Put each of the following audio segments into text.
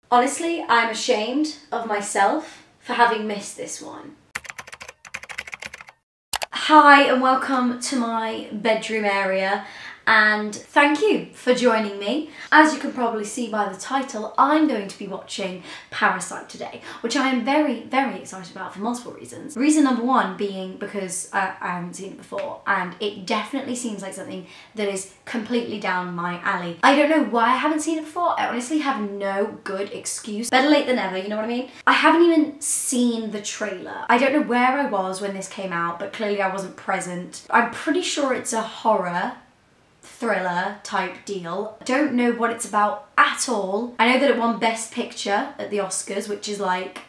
Honestly, I'm ashamed of myself for having missed this one. Hi and welcome to my bedroom area, and thank you for joining me. As you can probably see by the title, I'm going to be watching Parasite today, which I am very, very excited about for multiple reasons. Reason number one being because I haven't seen it before, and it definitely seems like something that is completely down my alley. I don't know why I haven't seen it before. I honestly have no good excuse. Better late than never, you know what I mean? I haven't even seen the trailer. I don't know where I was when this came out, but clearly I wasn't present. I'm pretty sure it's a horror thriller type deal. Don't know what it's about at all. I know that it won Best Picture at the Oscars, which is like,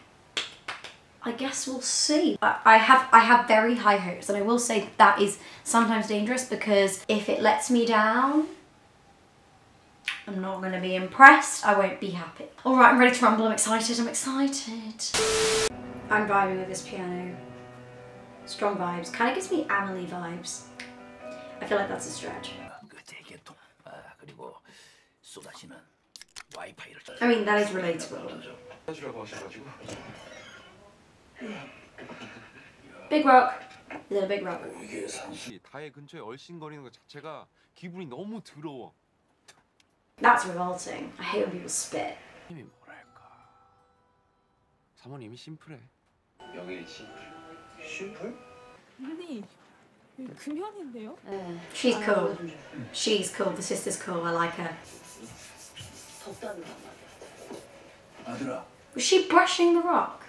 I guess we'll see. I have very high hopes, and I will say that is sometimes dangerous because if it lets me down, I'm not gonna be impressed. I won't be happy. All right, I'm ready to rumble. I'm excited. I'm excited. I'm vibing with this piano. Strong vibes. Kind of gives me Amelie vibes. I feel like that's a stretch. I mean, that is relatable. Big rock. Little big rock. That's revolting. I hate when people spit. She's cool. She's cool. The sister's cool. I like her. Was she brushing the rock?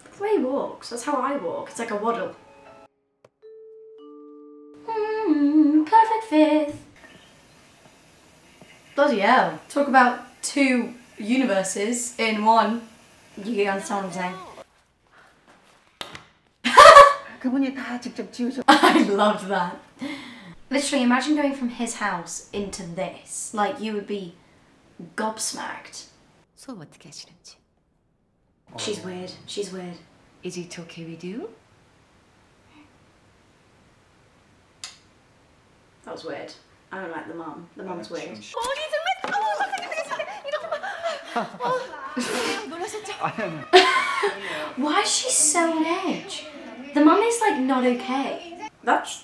The way he walks. That's how I walk. It's like a waddle. Perfect fifth. Bloody hell. Talk about two universes in one. You understand what I'm saying? I loved that. Literally, imagine going from his house into this. Like, you would be gobsmacked. She's weird. She's weird. Is it okay with you? That was weird. I don't like the mum. The mum's weird. Why is she so on edge? The mum is like not okay. That's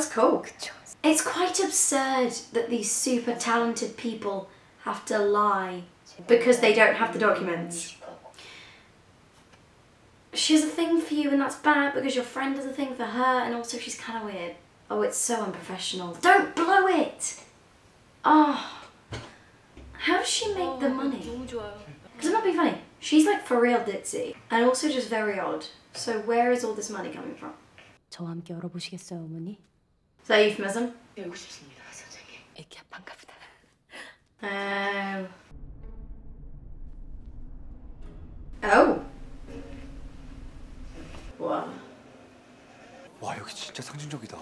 cool. It's quite absurd that these super talented people have to lie because they don't have the documents. She has a thing for you and that's bad because your friend has a thing for her, and also she's kind of weird. Oh, it's so unprofessional. Don't blow it! Oh. How does she make the money? Because I'm not being funny. She's like for real ditzy and also just very odd. So where is all this money coming from? 저와 함께 열어보시겠어요, 어머니? Is that euphemism? 배우고 싶습니다, 선생님. 애기 아빠인가 보다. Oh. Wow. 와, 여기 진짜 상징적이다.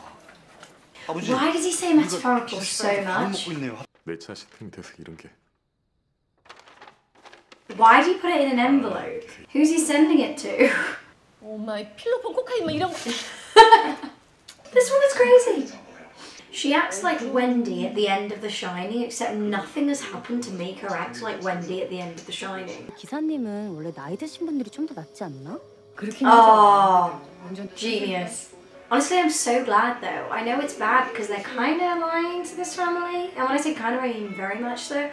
Why does he say metaphorical so much? 내 차 시스템이 돼서 이런 게. Why do you put it in an envelope? Who's he sending it to? Oh my, 필로폰, 코카인 막 이런 거. This one is crazy. She acts like Wendy at the end of The Shining, except nothing has happened to make her act like Wendy at the end of The Shining. 기사님은 원래 나이 드신 분들이 좀 더 낫지 않나? 그렇긴 하죠. Genius. Honestly, I'm so glad though. I know it's bad because they're kind of lying to this family. And when I say kind of, I mean very much so.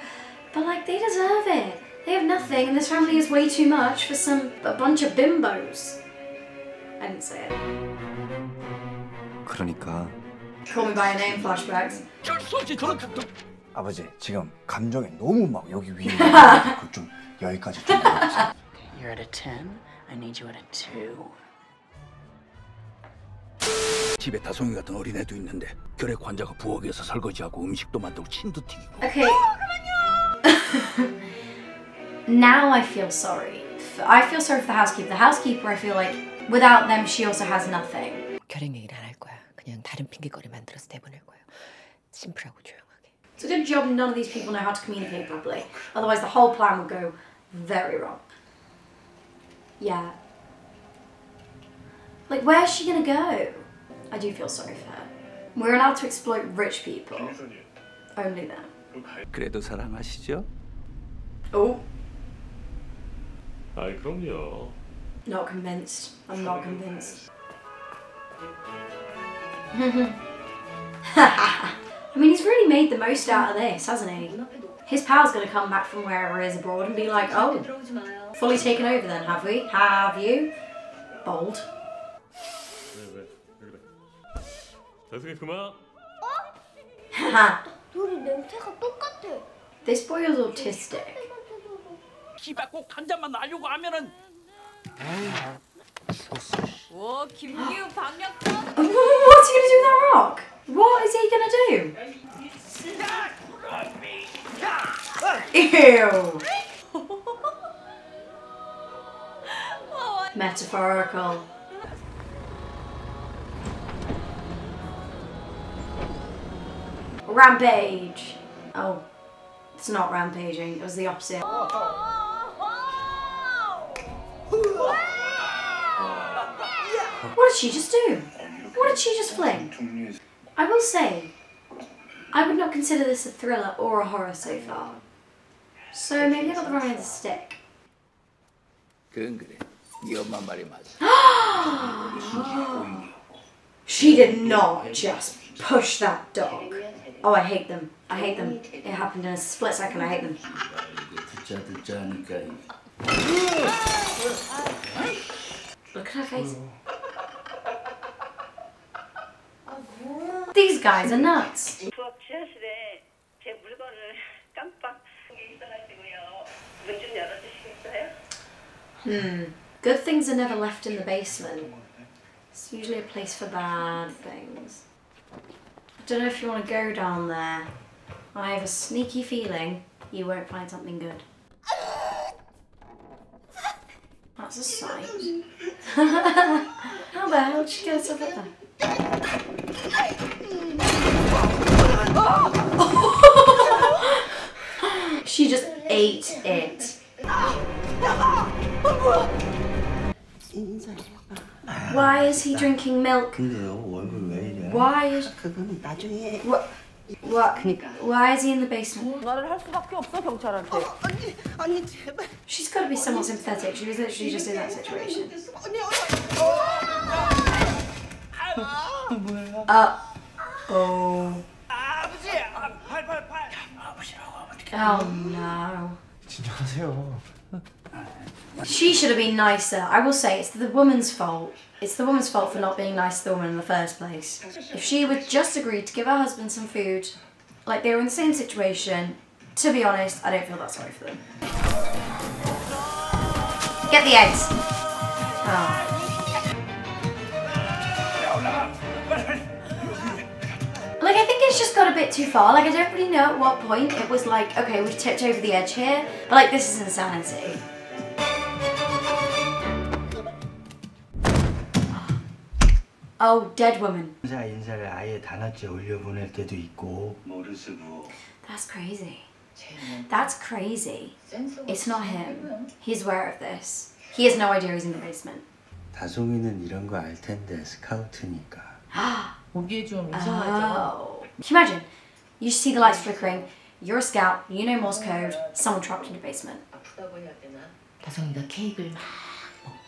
But like, they deserve it. They have nothing and this family is way too much for a bunch of bimbos. I didn't say it. 그러니까. Call me by your name flashbacks. 아버지, 지금 감정이 너무 막 여기 위에 그 좀 여기까지 좀 내려주세요. You're at a 10. I need you at a 2. 집에 다송이 같은 어린애도 있는데 결핵 환자가 부엌에서 설거지하고 음식도 만들고 침도 튀기고. Okay. Now I feel sorry. I feel sorry for the housekeeper. The housekeeper, I feel like without them, she also has nothing. 결핵 얘기를 안 할 거야. 그냥 다른 핑계거리 만들어서 내보낼 거예요. 심플하고 조용하게. It's a good job none of these people know how to communicate properly. Otherwise, the whole plan would go very wrong. Yeah. Like, where's she gonna go? I do feel sorry for her. We're allowed to exploit rich people. Only then. 그래도 사랑하시죠? Oh, 아이 그럼요. not convinced. I'm not convinced. I mean, he's really made the most out of this, hasn't he? His pal's gonna come back from wherever he is abroad and be like, oh, fully taken over then, have we? Have you? Bold. 왜 그래? 다솜이 그만. Haha. 둘이 냄새가 똑같아. This boy is autistic. 씨발 꼭 한 잔만 나려고 하면은 오, 김기우 박력권. What's he gonna do with that rock? What is he gonna do? Ew. Metaphorical. Rampage. Oh, it's not rampaging. It was the opposite. What did she just do? What did she just fling? I will say, I would not consider this a thriller or a horror so far. So maybe I got the wrong end of the stick. 그건 그래. 네 엄마 말이 맞아. She did not just push that dog. Oh, I hate them. I hate them. It happened in a split second. I hate them. 듣자 하니까 Look at her face. These guys are nuts. 부엌 지하실에 제 물건을 깜빡 게 있어가지고요. 문 좀 열어주시겠어요? Good things are never left in the basement. It's usually a place for bad things. I don't know if you want to go down there. I have a sneaky feeling you won't find something good. That's a sight. How the hell did she get herself up there? She just ate it. Why is he drinking milk? 근데요 얼굴 왜 이래? Why is 그건 나중에. what? Why is he in the basement? 전화를 할 수밖에 없어 경찰한테. 언니 제발. She's got to be somewhat sympathetic. She was literally just in that situation. Oh. Oh no. 진정하세요. She should have been nicer. I will say it's the woman's fault. It's the woman's fault for not being nice to the woman in the first place. If she would just agreed to give her husband some food, like they were in the same situation, to be honest, I don't feel that sorry for them. Get the eggs. Oh. Like, I think it's just got a bit too far. Like, I don't really know at what point it was like, okay, we've tipped over the edge here, but like, this is insanity. Oh, dead woman. 인사를 아예 단어째 올려보낼 때도 있고. 모르스부. That's crazy. That's crazy. It's not him. He's aware of this. He has no idea he's in the basement. 다솜이는 이런 거 알 텐데 스카우트니까. 보기에 좀 Oh. Can you imagine? You see the lights flickering, you're a scout, you know Morse code, someone trapped in the basement. 다솜이가 케이크를 막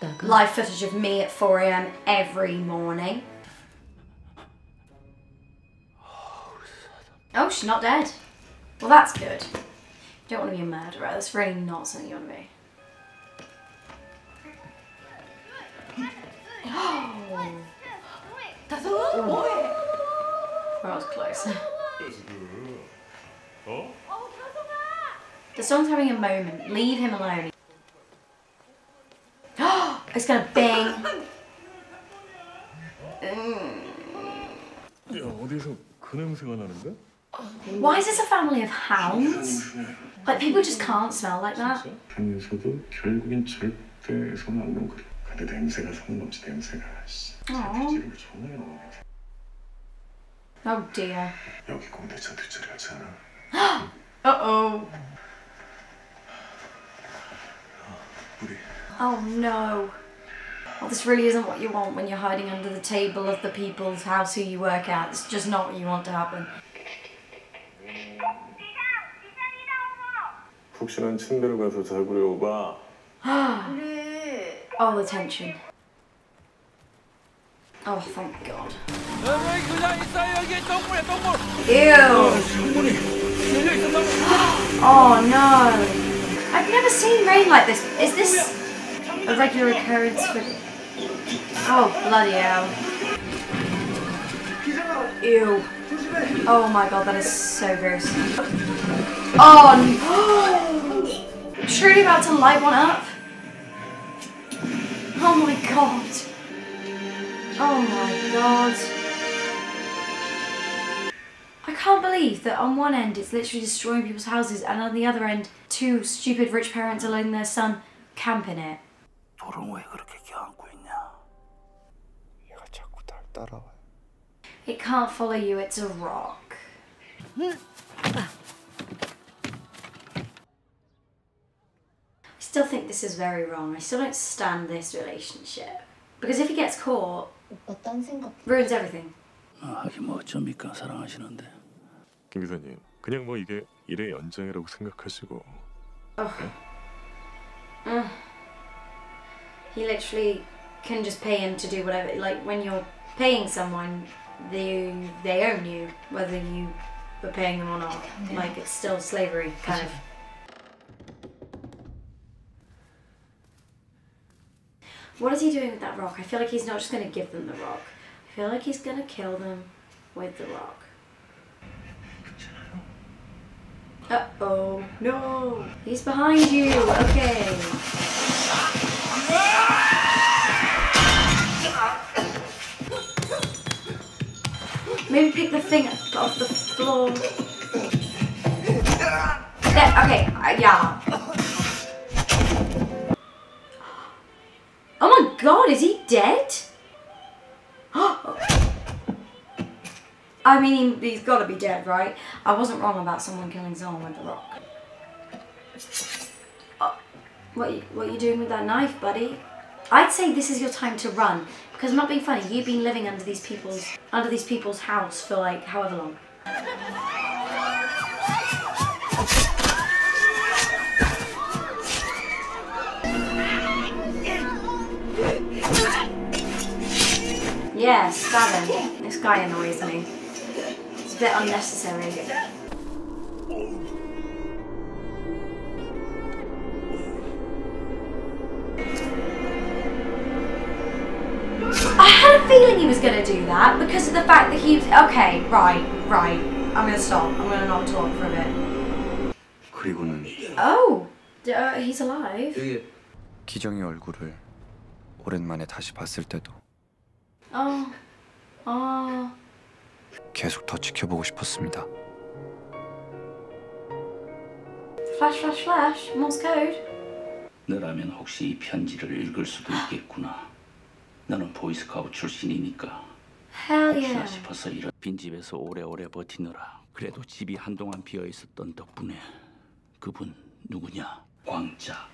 먹다가 Live footage of me at 4 AM every morning. Oh, she's not dead. Well, that's good. You don't want to be a murderer. That's really not something you want to be. That was close. The song's having a moment. Leave him alone. It's gonna bang. 야 어디서 그 냄새가 나는데? Why is this a family of hounds? Like, people just can't smell like that. 하면서도 결국엔 절대 손 안 놓고. 근데 냄새가 손 넘지 냄새가. 지금 전화해 놓은 냄새. Oh dear. 여기 공대천 뒷자리 같지 않아? Uh-oh. 우리 Oh no. Well, this really isn't what you want when you're hiding under the table of the people's house who you work at. It's just not what you want to happen. 푹신한 침대로 가서 자구려 봐. Oh, the tension. Oh, thank God. Ew. Oh no. I've never seen rain like this. Is this a regular occurrence for... Oh, bloody hell. Ew. Oh my God, that is so gross. Oh no. Truly about to light one up. Oh my God. Oh my God. I can't believe that on one end it's literally destroying people's houses and on the other end two stupid rich parents are letting their son camp in it. 돌은 왜 그렇게 껴안고 있냐? 얘가 자꾸 날 따라와요. It can't follow you, it's a rock. I still think this is very wrong. I still don't stand this relationship. Because if he gets caught, 오빠 딴 생각. ruins everything. 하긴 뭐 어쩝니까 사랑하시는데. 김 기사님, 그냥 뭐 이게 일의 연장이라고 생각하시고. He literally can just pay him to do whatever. Like when you're paying someone, they own you, whether you were paying them or not. Like it's still slavery, kind of. What is he doing with that rock? I feel like he's not just going to give them the rock. I feel like he's going to kill them with the rock. Uh-oh. No! He's behind you! Okay. Maybe pick the thing off the floor. There, okay, yeah. Oh my God, is he dead? I mean, he's got to be dead, right? I wasn't wrong about someone killing someone with the rock. What are you doing with that knife, buddy? I'd say this is your time to run, because I'm not being funny. You've been living under these people's house for like however long. Yeah, stab him. This guy annoys me. It's a bit unnecessary. I had a feeling he was going to do that because of the fact that he was... Okay, right. I'm going to stop. I'm going to not talk for a bit. 그리고는 Oh, he's alive. 기정이 얼굴을 오랜만에 다시 봤을 때도 계속 더 지켜보고 싶었습니다. Flash. Morse code. 너라면 혹시 이 편지를 읽을 수도 있겠구나. 너는 보이스카우트 출신이니까. Hell 혹시나 yeah. 싶어서 이런 빈집에서 오래오래 버티느라 그래도 집이 한동안 비어있었던 덕분에 그분 누구냐? 광자.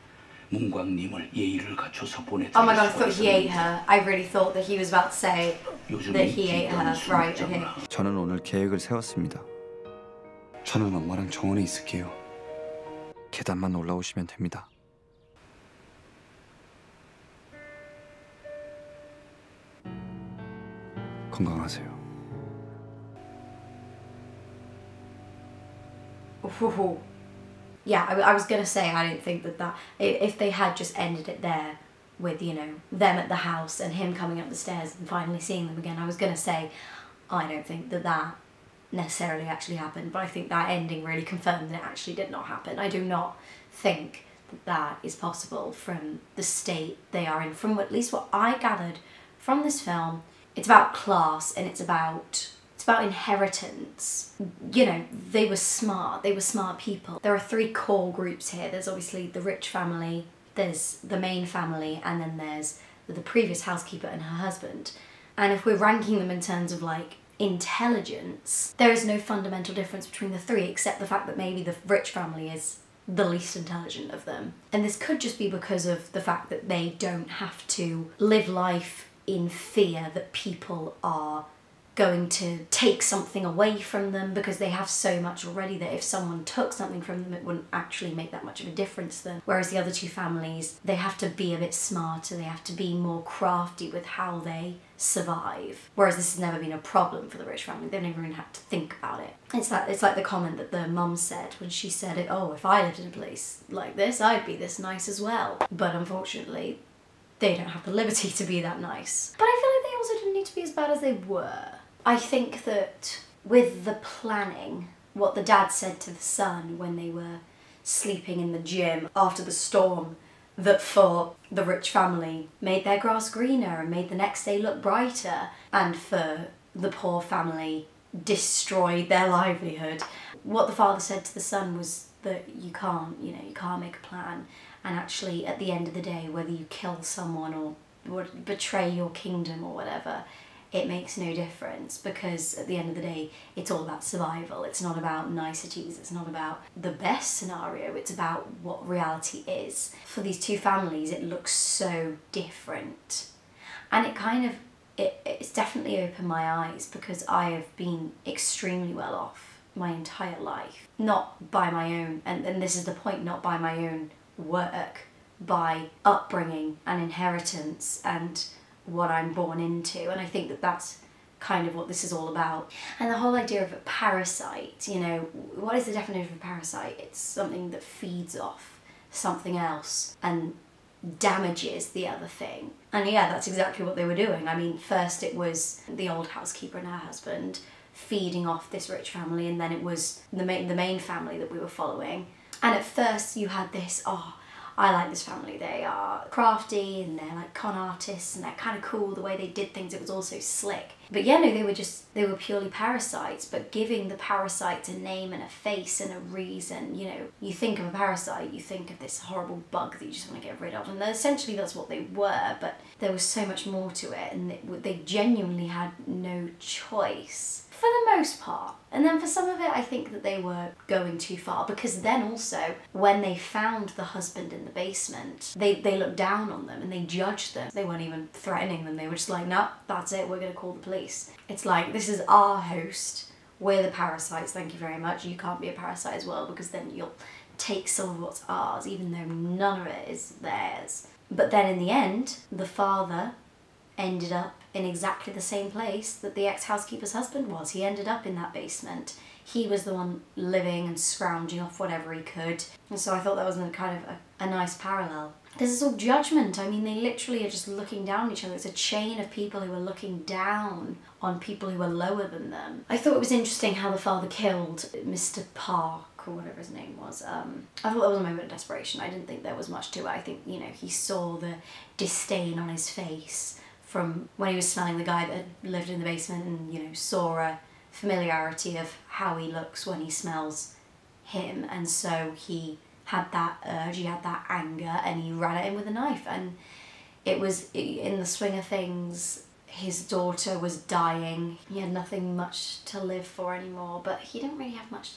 문광님을 예의를 갖춰서 보내드릴 Oh my God, I thought 수 he ate 있습니다. her. I really thought that he was about to say that he ate her. Right, okay. 저는 오늘 계획을 세웠습니다. 저는 엄마랑 정원에 있을게요. 계단만 올라오시면 됩니다. 건강하세요. Ooh. Yeah, I was gonna say I don't think that if they had just ended it there with, you know, them at the house and him coming up the stairs and finally seeing them again, I was gonna say I don't think that necessarily actually happened, but I think that ending really confirmed that it actually did not happen. I do not think that is possible from the state they are in, from at least what I gathered from this film. It's about class and it's about inheritance. You know, they were smart people. There are three core groups here. There's obviously the rich family, there's the main family, and then there's the previous housekeeper and her husband. And if we're ranking them in terms of like intelligence, there is no fundamental difference between the three except the fact that maybe the rich family is the least intelligent of them. And this could just be because of the fact that they don't have to live life in fear that people are going to take something away from them because they have so much already that if someone took something from them, it wouldn't actually make that much of a difference to them. Whereas the other two families, they have to be a bit smarter, they have to be more crafty with how they survive. Whereas this has never been a problem for the rich family. They've never even had to think about it. It's like the comment that the mum said when she said, oh, if I lived in a place like this, I'd be this nice as well. But unfortunately, they don't have the liberty to be that nice. But I feel like they also didn't need to be as bad as they were. I think that with the planning, what the dad said to the son when they were sleeping in the gym after the storm, that for the rich family made their grass greener and made the next day look brighter, and for the poor family destroyed their livelihood. What the father said to the son was that you can't make a plan, and actually at the end of the day, whether you kill someone or betray your kingdom or whatever, it makes no difference, because at the end of the day, it's all about survival. It's not about niceties, it's not about the best scenario, it's about what reality is. For these two families, it looks so different. And it's definitely opened my eyes, because I have been extremely well off my entire life. Not by my own, and this is the point, not by my own work, by upbringing and inheritance and what I'm born into. And I think that that's kind of what this is all about. And the whole idea of a parasite, you know, what is the definition of a parasite? It's something that feeds off something else and damages the other thing. And yeah, that's exactly what they were doing. I mean, first it was the old housekeeper and her husband feeding off this rich family, and then it was the main family that we were following. And at first you had this, oh, I like this family, they are crafty and they're like con artists and they're kind of cool, the way they did things, it was all so slick. But yeah, no, they were purely parasites, but giving the parasites a name and a face and a reason. You know, you think of a parasite, you think of this horrible bug that you just want to get rid of, and essentially that's what they were, but there was so much more to it, and they genuinely had no choice. For the most part. And then for some of it, I think that they were going too far, because then also, when they found the husband in the basement, they looked down on them and they judged them. They weren't even threatening them, they were just like, no, that's it, we're gonna call the police. It's like, this is our host, we're the parasites, thank you very much, you can't be a parasite as well, because then you'll take some of what's ours, even though none of it is theirs. But then in the end, the father ended up in exactly the same place that the ex-housekeeper's husband was. He ended up in that basement. He was the one living and scrounging off whatever he could. And so I thought that was kind of a nice parallel. This is all judgment. I mean, they literally are just looking down on each other. It's a chain of people who are looking down on people who are lower than them. I thought it was interesting how the father killed Mr. Park, or whatever his name was. I thought that was a moment of desperation. I didn't think there was much to it. I think, you know, he saw the disdain on his face from when he was smelling the guy that lived in the basement, and, you know, saw a familiarity of how he looks when he smells him, and so he had that urge, he had that anger, and he ran at him with a knife. And it was, in the swing of things, his daughter was dying, he had nothing much to live for anymore, but he didn't really have much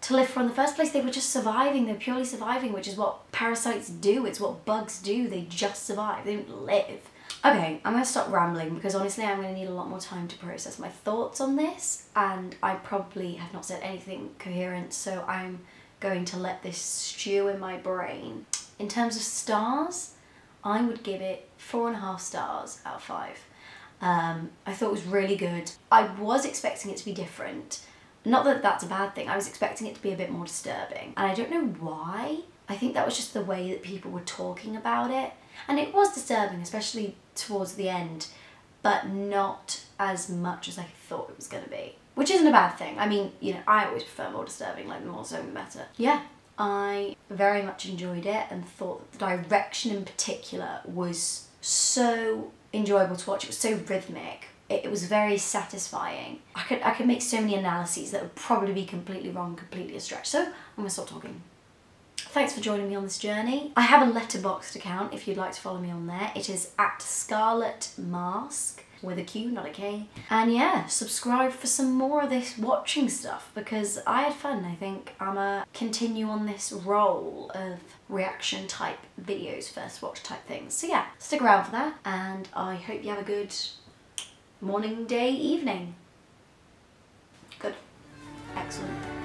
to live for in the first place. They were just surviving, they were purely surviving, which is what parasites do, it's what bugs do, they just survive, they don't live. Okay, I'm going to stop rambling, because honestly I'm going to need a lot more time to process my thoughts on this, and I probably have not said anything coherent, so I'm going to let this stew in my brain. In terms of stars, I would give it 4.5 stars out of 5. I thought it was really good. I was expecting it to be different. Not that that's a bad thing, I was expecting it to be a bit more disturbing, and I don't know why. I think that was just the way that people were talking about it. And it was disturbing, especially towards the end, but not as much as I thought it was going to be. Which isn't a bad thing. I mean, you know, I always prefer more disturbing, like the more so the better. Yeah, I very much enjoyed it and thought that the direction in particular was so enjoyable to watch. It was so rhythmic. It was very satisfying. I could make so many analyses that would probably be completely wrong, completely a stretch. So I'm going to stop talking. Thanks for joining me on this journey. I have a Letterboxd account if you'd like to follow me on there. It is @ScarletMask, with a Q, not a K. And yeah, subscribe for some more of this watching stuff, because I had fun. I think I'm gonna continue on this role of reaction type videos, first watch type things. So yeah, stick around for that, and I hope you have a good morning, day, evening. Good. Excellent.